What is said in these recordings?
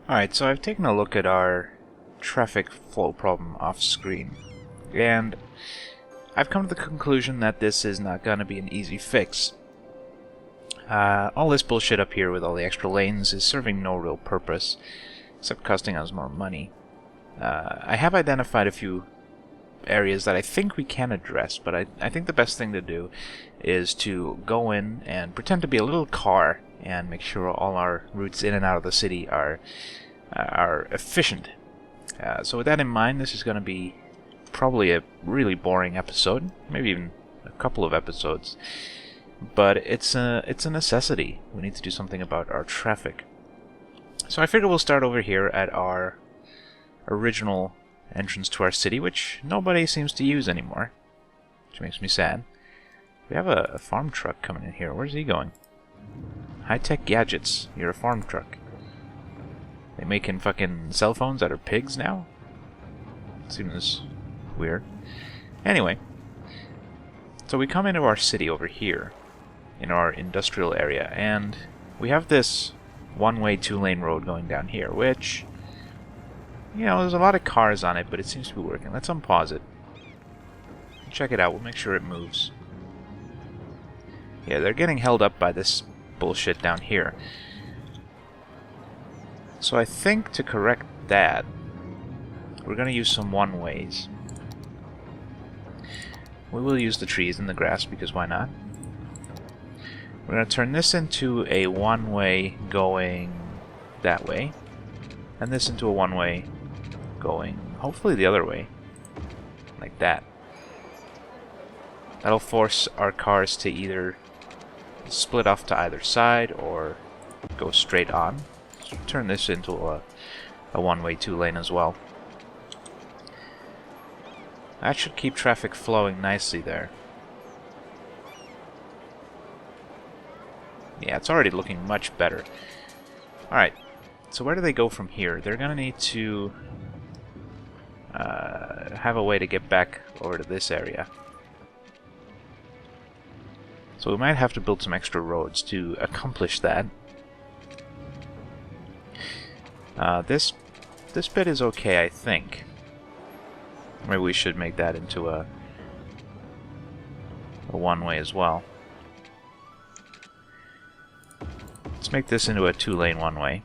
Alright, so I've taken a look at our traffic flow problem off screen, and I've come to the conclusion that this is not going to be an easy fix. All this bullshit up here with all the extra lanes is serving no real purpose, except costing us more money. I have identified a few areas that I think we can address, but I think the best thing to do is to go in and pretend to be a little car and make sure all our routes in and out of the city are efficient. So with that in mind, this is going to be probably a really boring episode, maybe even a couple of episodes, but it's a necessity. We need to do something about our traffic. So I figure we'll start over here at our original entrance to our city, which nobody seems to use anymore, which makes me sad. We have a farm truck coming in here. Where's he going? High-tech gadgets. You're a farm truck. They making fucking cell phones out of pigs now? Seems weird. Anyway, so we come into our city over here, in our industrial area, and we have this one-way, two-lane road going down here, which, you know, there's a lot of cars on it, but it seems to be working. Let's unpause it. Check it out. We'll make sure it moves. Yeah, they're getting held up by this bullshit down here. So I think to correct that, we're going to use some one-ways. We will use the trees and the grass, because why not? We're going to turn this into a one-way going that way, and this into a one-way going, hopefully the other way, like that. That'll force our cars to either split off to either side or go straight on. So turn this into a one-way, two-lane as well. That should keep traffic flowing nicely there. Yeah, it's already looking much better. Alright, so where do they go from here? They're going to need to have a way to get back over to this area. So we might have to build some extra roads to accomplish that. This bit is okay, I think. Maybe we should make that into a one-way as well. Let's make this into a two-lane one-way.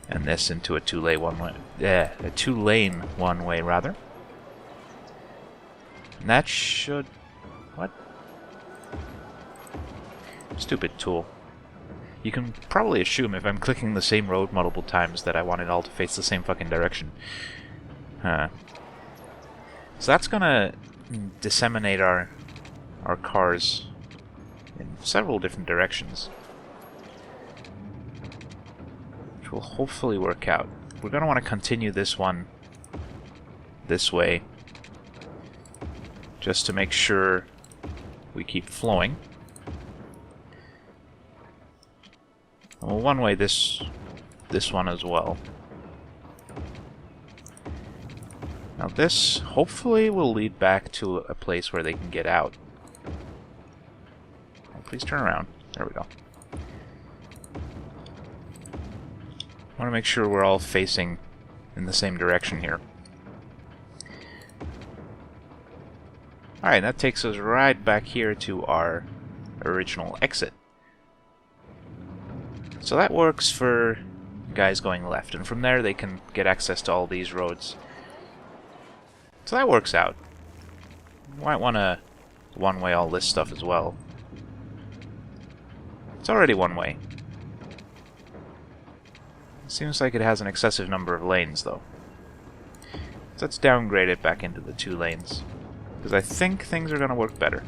And this into a two-lane one-way. Yeah, a two-lane one-way rather. And that should... What? Stupid tool. You can probably assume if I'm clicking the same road multiple times that I want it all to face the same fucking direction. So that's gonna disseminate our cars in several different directions, which will hopefully work out. We're gonna want to continue this one this way, just to make sure we keep flowing. Well, one way this one as well. Now this hopefully will lead back to a place where they can get out. Oh, please turn around. There we go. I want to make sure we're all facing in the same direction here. Alright, that takes us right back here to our original exit. So that works for guys going left, and from there they can get access to all these roads. So that works out. You might want to one-way all this stuff as well. It's already one-way. Seems like it has an excessive number of lanes, though. So let's downgrade it back into the 2 lanes, because I think things are going to work better.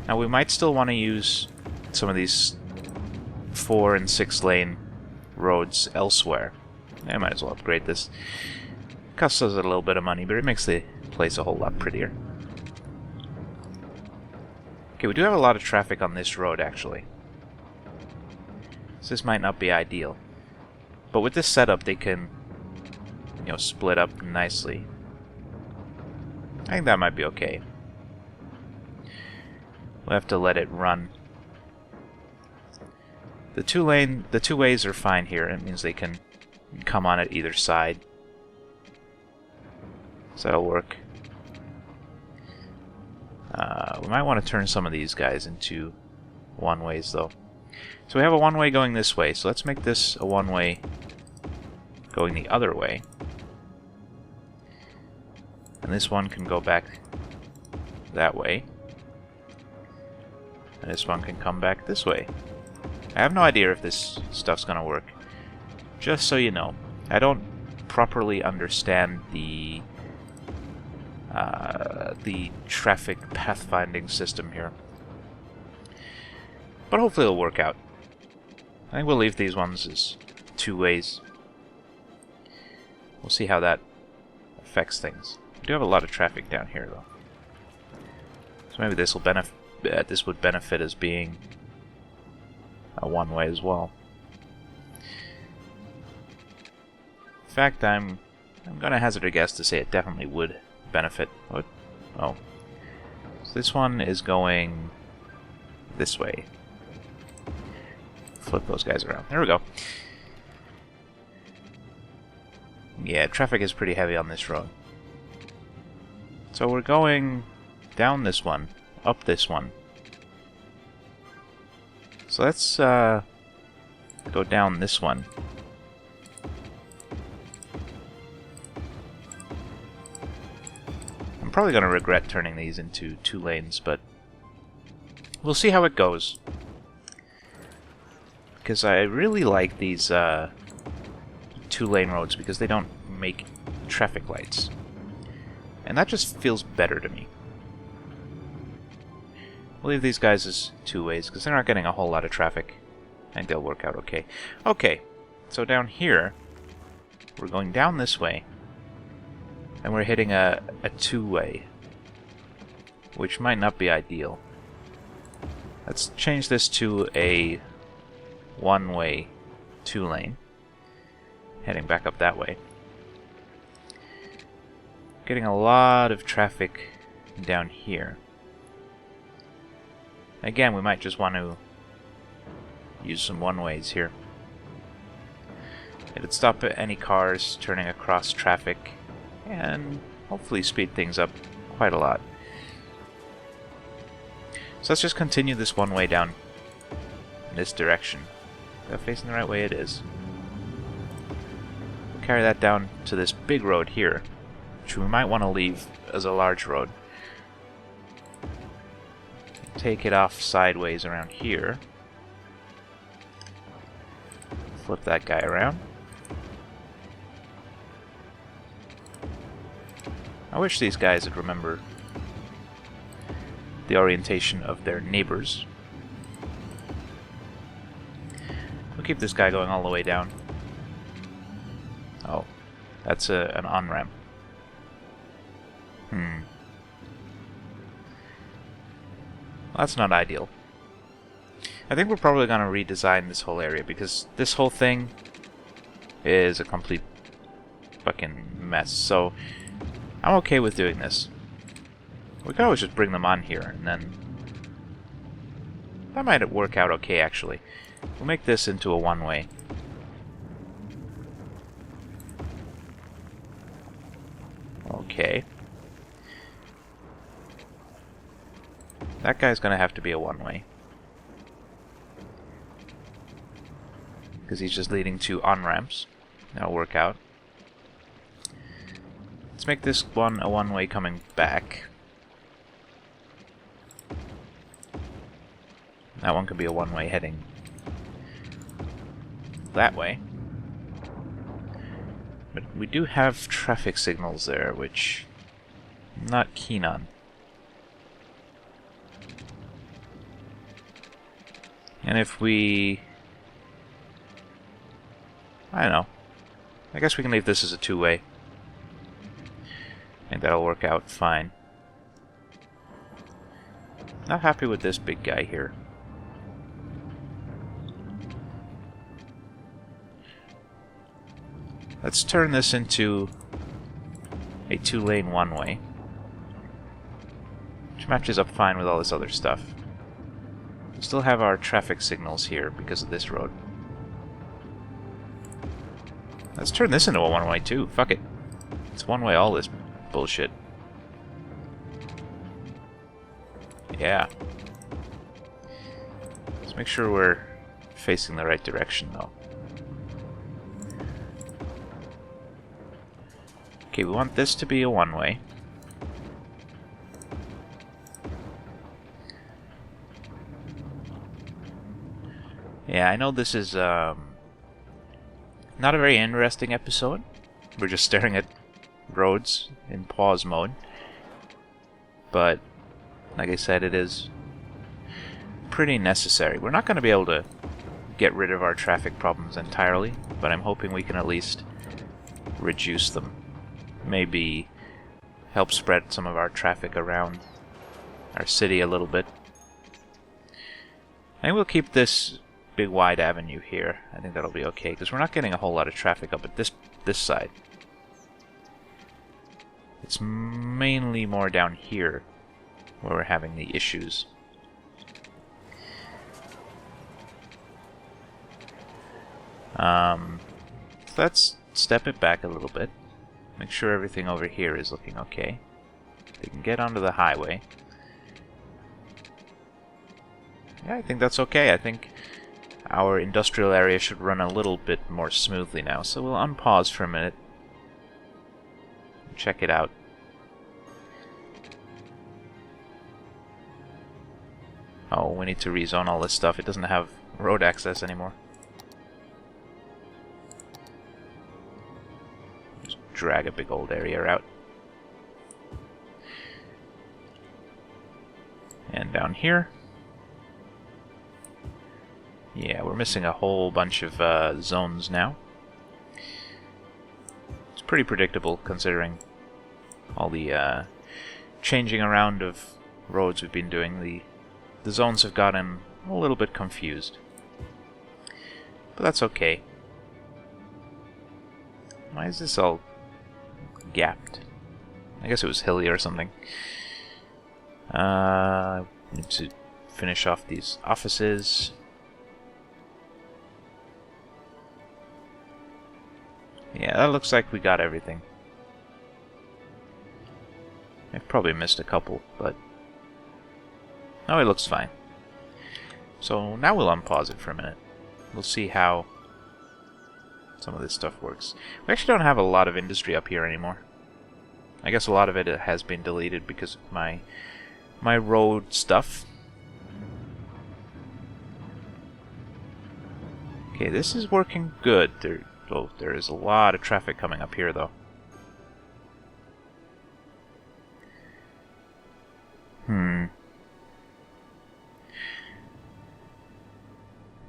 Now we might still want to use some of these 4 and 6 lane roads elsewhere. I might as well upgrade this. Costs us a little bit of money, but it makes the place a whole lot prettier. Okay, we do have a lot of traffic on this road, actually. So this might not be ideal. But with this setup, they can, you know, split up nicely. I think that might be okay. We'll have to let it run. The two ways are fine here. It means they can come on at either side. So that'll work. We might want to turn some of these guys into one-ways, though. So we have a one-way going this way, so let's make this a one-way going the other way. And this one can go back that way. And this one can come back this way. I have no idea if this stuff's gonna work. Just so you know, I don't properly understand the traffic pathfinding system here. But hopefully it'll work out. I think we'll leave these ones as two ways. We'll see how that affects things. We do have a lot of traffic down here, though. So maybe this will this would benefit as being a one-way as well. In fact, I'm gonna hazard a guess to say it definitely would benefit. What? Oh. So this one is going this way. Flip those guys around. There we go. Yeah, traffic is pretty heavy on this road. So we're going down this one, up this one. So let's go down this one. I'm probably going to regret turning these into 2 lanes, but we'll see how it goes. Because I really like these 2-lane roads because they don't make traffic lights. And that just feels better to me. We'll leave these guys as 2 ways because they're not getting a whole lot of traffic. I think they'll work out okay. Okay, so down here, we're going down this way. And we're hitting a 2-way. Which might not be ideal. Let's change this to a 1-way 2-lane. Heading back up that way. Getting a lot of traffic down here. Again, we might just want to use some 1-ways here. It'd stop any cars turning across traffic and hopefully speed things up quite a lot. So let's just continue this 1-way down in this direction. Is that facing the right way? It is. We'll carry that down to this big road here, which we might want to leave as a large road. Take it off sideways around here. Flip that guy around. I wish these guys would remember the orientation of their neighbors. We'll keep this guy going all the way down. Oh, that's an on-ramp. Well, that's not ideal. I think we're probably going to redesign this whole area because this whole thing is a complete fucking mess. So I'm okay with doing this. We could always just bring them on here and then that might work out okay actually. We'll make this into a 1-way. Okay. That guy's gonna have to be a 1-way. Because he's just leading to on-ramps. That'll work out. Let's make this one a 1-way coming back. That one could be a 1-way heading that way. But we do have traffic signals there, which I'm not keen on. And if we... I don't know. I guess we can leave this as a 2-way. I think that'll work out fine. Not happy with this big guy here. Let's turn this into a 2-lane 1-way. Which matches up fine with all this other stuff. We still have our traffic signals here because of this road. Let's turn this into a one-way too. Fuck it. It's one-way all this bullshit. Yeah. Let's make sure we're facing the right direction though. Okay, we want this to be a one-way. Yeah, I know this is not a very interesting episode. We're just staring at roads in pause mode. But, like I said, it is pretty necessary. We're not going to be able to get rid of our traffic problems entirely, but I'm hoping we can at least reduce them. Maybe help spread some of our traffic around our city a little bit. And we'll keep this big wide avenue here. I think that'll be okay, because we're not getting a whole lot of traffic up at this side. It's mainly more down here where we're having the issues. So let's step it back a little bit. Make sure everything over here is looking okay. They can get onto the highway. Yeah, I think that's okay. I think our industrial area should run a little bit more smoothly now. So we'll unpause for a minute. Check it out. Oh, we need to rezone all this stuff. It doesn't have road access anymore. Just drag a big old area out. And down here. Yeah, we're missing a whole bunch of zones now. It's pretty predictable considering all the changing around of roads we've been doing. The zones have gotten a little bit confused. But that's okay. Why is this all gapped? I guess it was hilly or something. Need to finish off these offices. Yeah, that looks like we got everything. I've probably missed a couple, but... no, it looks fine. So now we'll unpause it for a minute. We'll see how some of this stuff works. We actually don't have a lot of industry up here anymore. I guess a lot of it has been deleted because of my road stuff. Okay, this is working good. There is a lot of traffic coming up here, though.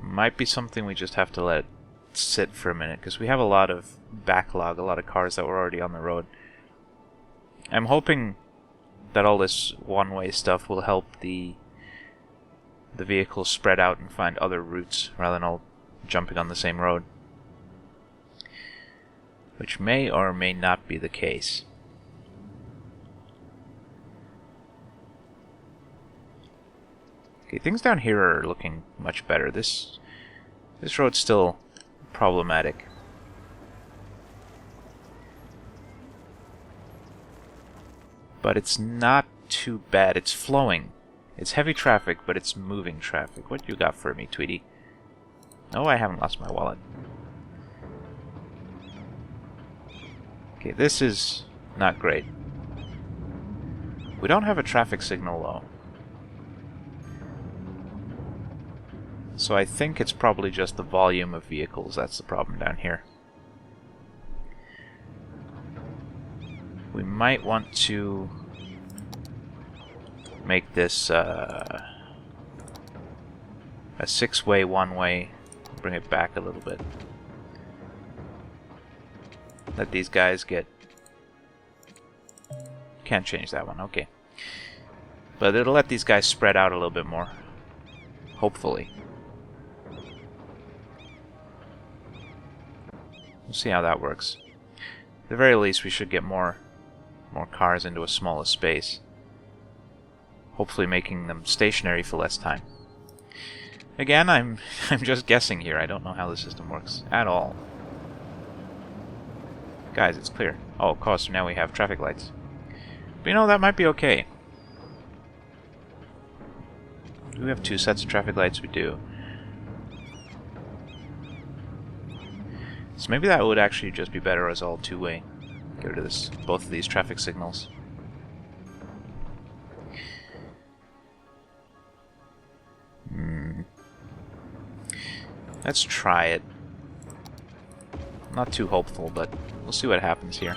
Might be something we just have to let sit for a minute, because we have a lot of backlog, a lot of cars that were already on the road. I'm hoping that all this one-way stuff will help the vehicles spread out and find other routes rather than all jumping on the same road. Which may or may not be the case. Okay, things down here are looking much better. This road's still problematic. But it's not too bad. It's flowing. It's heavy traffic, but it's moving traffic. What you got for me, Tweety? Oh, I haven't lost my wallet. Okay, this is not great. We don't have a traffic signal, though. So I think it's probably just the volume of vehicles that's the problem down here. We might want to make this a six-way, one-way, bring it back a little bit. Let these guys get... can't change that one, okay. But it'll let these guys spread out a little bit more. Hopefully. We'll see how that works. At the very least, we should get more cars into a smaller space. Hopefully making them stationary for less time. Again, I'm just guessing here. I don't know how the system works at all. Guys, it's clear. Oh, of course, now we have traffic lights. But you know, that might be okay. Do we have 2 sets of traffic lights? We do. So maybe that would actually just be better as all two-way. Get rid of this, both of these traffic signals. Let's try it. Not too hopeful, but we'll see what happens here.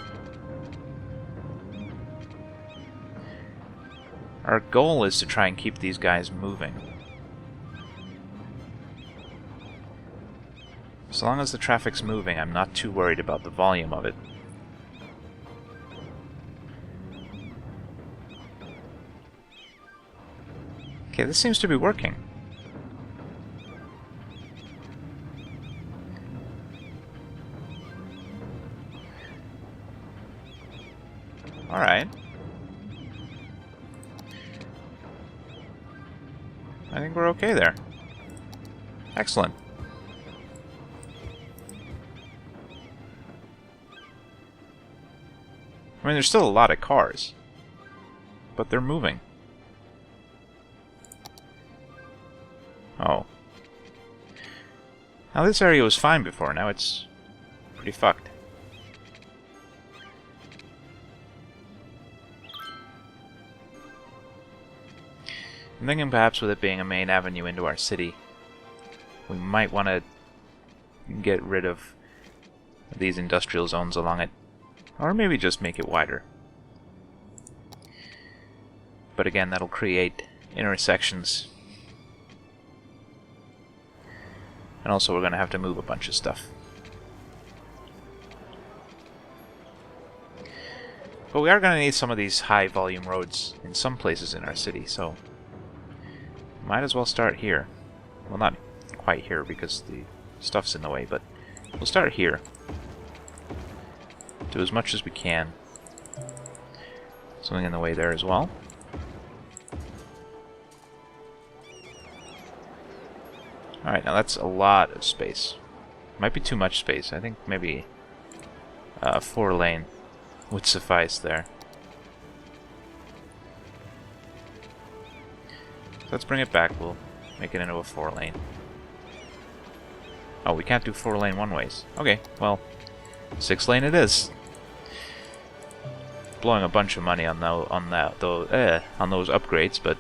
Our goal is to try and keep these guys moving. As long as the traffic's moving, I'm not too worried about the volume of it. Okay, this seems to be working. Alright. I think we're okay there. Excellent. I mean, there's still a lot of cars, but they're moving. Oh. Now this area was fine before, now it's pretty fucked. I'm thinking perhaps with it being a main avenue into our city, we might want to get rid of these industrial zones along it. Or maybe just make it wider. But again, that'll create intersections. And also we're going to have to move a bunch of stuff. But we are going to need some of these high volume roads in some places in our city, so might as well start here. Well, not quite here because the stuff's in the way, but we'll start here. Do as much as we can. Something in the way there as well. Alright, now that's a lot of space. Might be too much space. I think maybe 4-lane would suffice there. Let's bring it back. We'll make it into a 4-lane. Oh, we can't do 4-lane one-ways. Okay, well, 6-lane it is. Blowing a bunch of money on those upgrades, but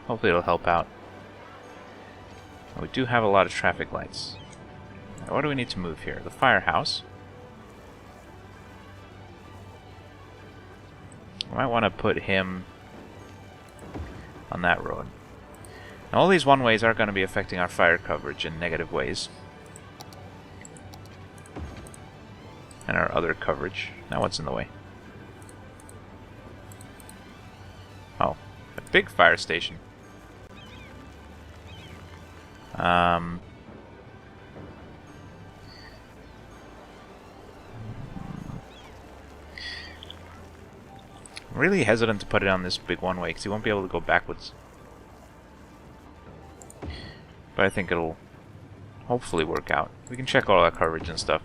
hopefully it'll help out. We do have a lot of traffic lights. What do we need to move here? The firehouse. I might want to put him on that road. Now, all these one-ways are going to be affecting our fire coverage in negative ways. And our other coverage. Now what's in the way? Oh, a big fire station. I'm really hesitant to put it on this big one-way because you won't be able to go backwards. But I think it'll hopefully work out. We can check all our coverage and stuff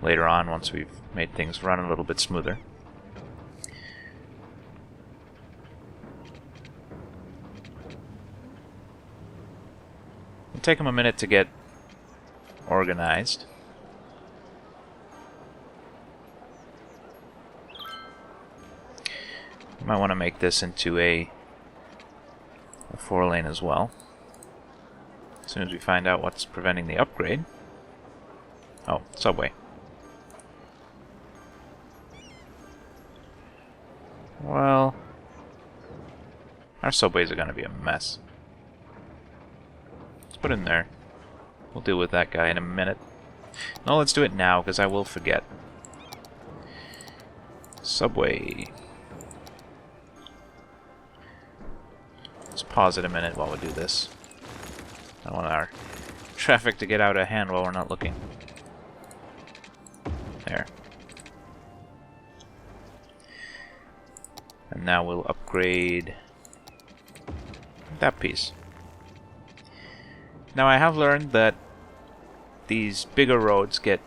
later on once we've made things run a little bit smoother. It'll take them a minute to get organized. Might want to make this into a 4-lane as well. As soon as we find out what's preventing the upgrade. Oh, subway. Well, our subways are going to be a mess. Let's put it in there. We'll deal with that guy in a minute. No, let's do it now, because I will forget. Subway. Let's pause it a minute while we do this. I don't want our traffic to get out of hand while we're not looking. There. And now we'll upgrade that piece. Now I have learned that these bigger roads get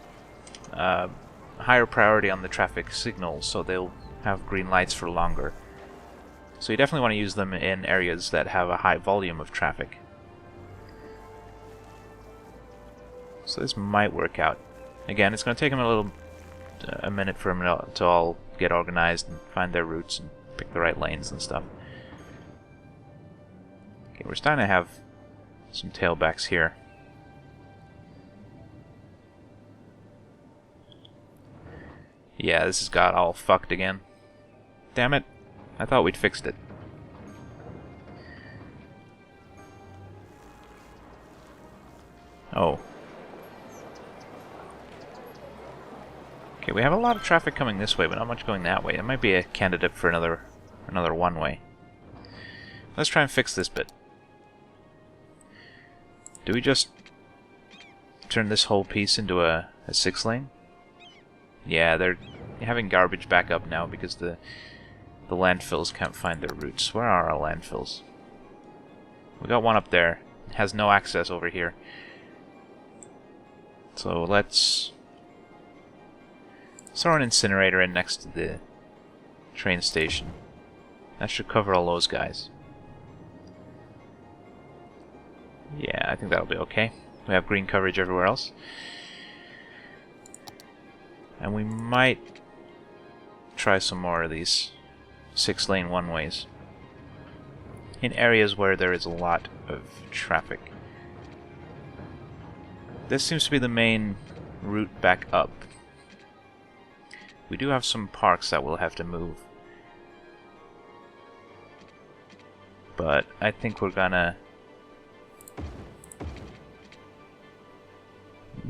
higher priority on the traffic signals, so they'll have green lights for longer. So you definitely want to use them in areas that have a high volume of traffic. So this might work out. Again, it's going to take them a minute for them to all get organized and find their routes and pick the right lanes and stuff. Okay, we're starting to have some tailbacks here. Yeah, this has got all fucked again. Damn it. I thought we'd fixed it. Oh. Okay, we have a lot of traffic coming this way, but not much going that way. It might be a candidate for another one-way. Let's try and fix this bit. Do we just turn this whole piece into a 6-lane? Yeah, they're having garbage back up now because the landfills can't find their routes. Where are our landfills? We got one up there. It has no access over here. So let's throw an incinerator in next to the train station. That should cover all those guys. Yeah, I think that'll be okay. We have green coverage everywhere else. And we might try some more of these 6-lane one-ways in areas where there is a lot of traffic. This seems to be the main route back up. We do have some parks that we'll have to move. But I think we're gonna...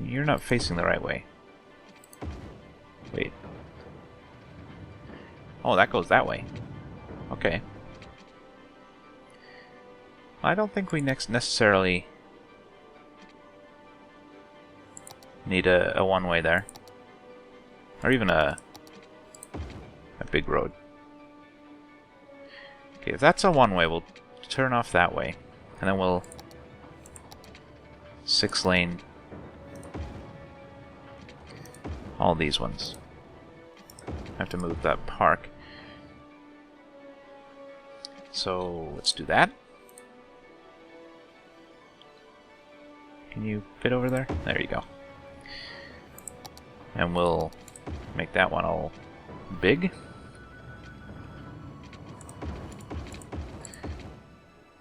You're not facing the right way. Wait. Oh, that goes that way. Okay. I don't think we necessarily need a one-way there. Or even a big road. Okay, if that's a one-way, we'll turn off that way. And then we'll 6-lane all these ones. Have to move that park. So let's do that. Can you fit over there? There you go. And we'll make that one all big.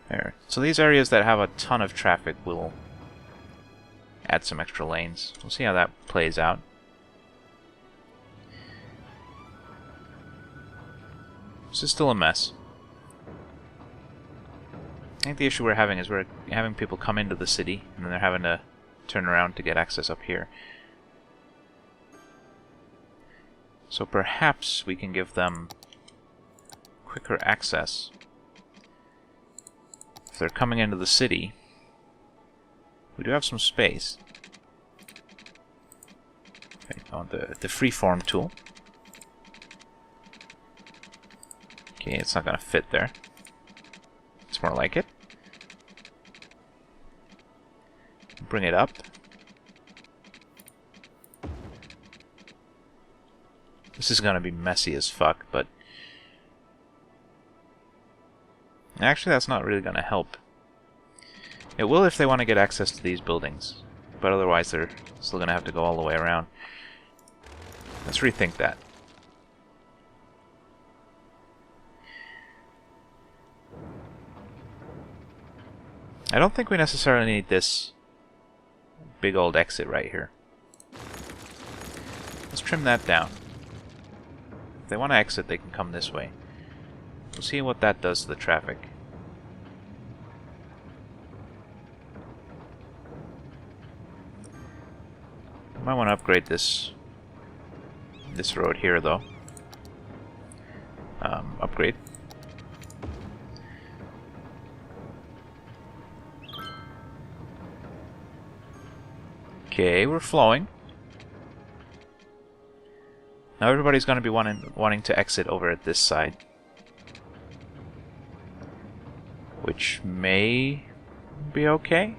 There. So these areas that have a ton of traffic will add some extra lanes. We'll see how that plays out. This is still a mess. I think the issue we're having is we're having people come into the city and then they're having to turn around to get access up here. So perhaps we can give them quicker access. If they're coming into the city, we do have some space. Okay, on the freeform tool. Okay, it's not going to fit there. It's more like it. Bring it up. This is going to be messy as fuck, but... Actually, that's not really going to help. It will if they want to get access to these buildings, but otherwise they're still going to have to go all the way around. Let's rethink that. I don't think we necessarily need this big old exit right here. Let's trim that down. If they want to exit, they can come this way. We'll see what that does to the traffic. I might want to upgrade this road here, though. Upgrade. Okay, we're flowing. Now everybody's going to be wanting to exit over at this side. which may be okay.